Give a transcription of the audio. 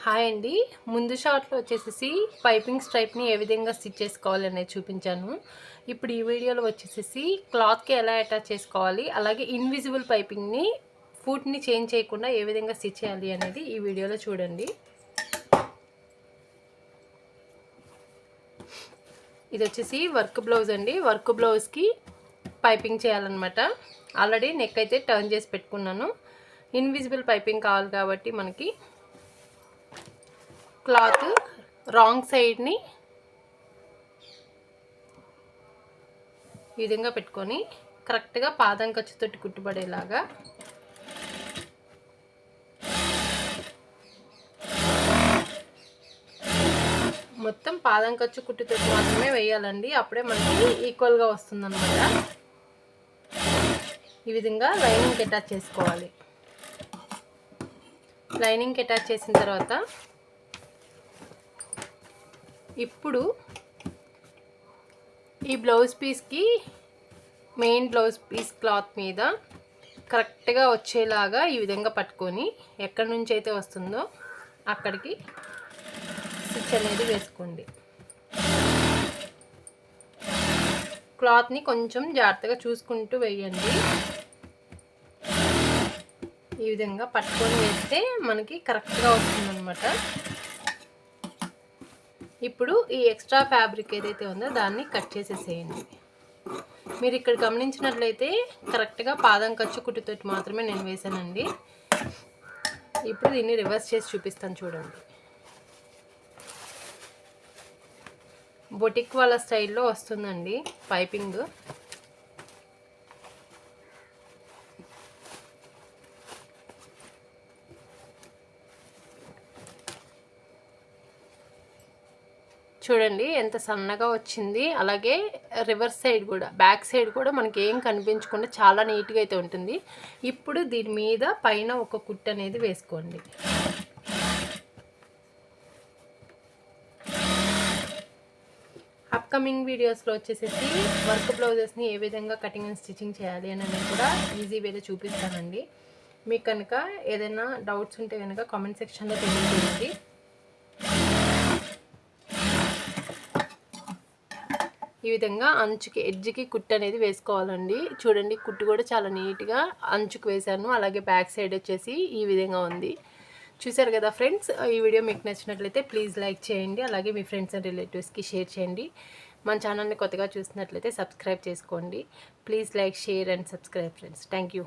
Hi అండి. ముందు షాట్లో వచ్చేసేసి పైపింగ్ స్ట్రైప్ని ఏ విధంగా స్టిచ్ చేసుకోవాలి అనేది చూపించాను. ఇప్పుడు ఈ వీడియోలో వచ్చేసేసి క్లాత్కి ఎలా అటాచ్ చేసుకోవాలి, అలాగే ఇన్విజిబుల్ పైపింగ్ని ఫుట్ని చేంజ్ చేయకుండా ఏ విధంగా స్టిచ్ చేయాలి అనేది ఈ వీడియోలో చూడండి. ఇది వచ్చేసి వర్క్ బ్లౌజ్ అండి. వర్క్ బ్లౌజ్కి పైపింగ్ చేయాలన్నమాట. ఆల్రెడీ నెక్ అయితే టర్న్ చేసి పెట్టుకున్నాను. ఇన్విజిబుల్ పైపింగ్ కావాలి కాబట్టి మనకి క్లాత్ రాంగ్ సైడ్ని ఈ విధంగా పెట్టుకొని కరెక్ట్గా పాదం ఖర్చుతోటి కుట్టుబడేలాగా మొత్తం పాదం ఖర్చు కుట్టుతోటి మాత్రమే వేయాలండి. అప్పుడే మనకి ఈక్వల్గా వస్తుందన్నమాట. ఈ విధంగా లైనింగ్కి అటాచ్ చేసుకోవాలి. లైనింగ్కి అటాచ్ చేసిన తర్వాత ఇప్పుడు ఈ బ్లౌజ్ పీస్కి మెయిన్ బ్లౌజ్ పీస్ క్లాత్ మీద కరెక్ట్గా వచ్చేలాగా ఈ విధంగా పట్టుకొని ఎక్కడి నుంచి అయితే వస్తుందో అక్కడికి స్టిచ్ అనేది వేసుకోండి. క్లాత్ని కొంచెం జాగ్రత్తగా చూసుకుంటూ వేయండి. ఈ విధంగా పట్టుకొని వేస్తే మనకి కరెక్ట్గా వస్తుందన్నమాట. ఇప్పుడు ఈ ఎక్స్ట్రా ఫ్యాబ్రిక్ ఏదైతే ఉందో దాన్ని కట్ చేసేసేయండి. మీరు ఇక్కడ గమనించినట్లయితే కరెక్ట్గా పాదం ఖర్చు కుట్టుతోటి మాత్రమే నేను వేసానండి. ఇప్పుడు దీన్ని రివర్స్ చేసి చూపిస్తాను చూడండి. బొటిక్ వాళ్ళ స్టైల్లో వస్తుందండి పైపింగ్. చూడండి ఎంత సన్నగా వచ్చింది. అలాగే రివర్స్ సైడ్ కూడా, బ్యాక్ సైడ్ కూడా మనకి ఏం కనిపించకుండా చాలా నీట్గా అయితే ఉంటుంది. ఇప్పుడు దీని మీద పైన ఒక కుట్టు అనేది వేసుకోండి. అప్కమింగ్ వీడియోస్లో వచ్చేసేసి వర్క్ బ్లౌజెస్ని ఏ విధంగా కటింగ్ అండ్ స్టిచ్చింగ్ చేయాలి అని నేను కూడా ఈజీ వేలో చూపిస్తానండి. మీకు కనుక ఏదైనా డౌట్స్ ఉంటే కనుక కామెంట్ సెక్షన్లో తెలియజేయండి. ఈ విధంగా అంచుకి ఎడ్జ్కి కుట్టు అనేది వేసుకోవాలండి. చూడండి కుట్టు కూడా చాలా నీట్గా అంచుకు వేశాను. అలాగే బ్యాక్ సైడ్ వచ్చేసి ఈ విధంగా ఉంది. చూసారు కదా ఫ్రెండ్స్. ఈ వీడియో మీకు నచ్చినట్లయితే ప్లీజ్ లైక్ చేయండి. అలాగే మీ ఫ్రెండ్స్ అండ్ రిలేటివ్స్కి షేర్ చేయండి. మన ఛానల్ని కొత్తగా చూసినట్లయితే సబ్స్క్రైబ్ చేసుకోండి. Please like, share and subscribe friends. Thank you.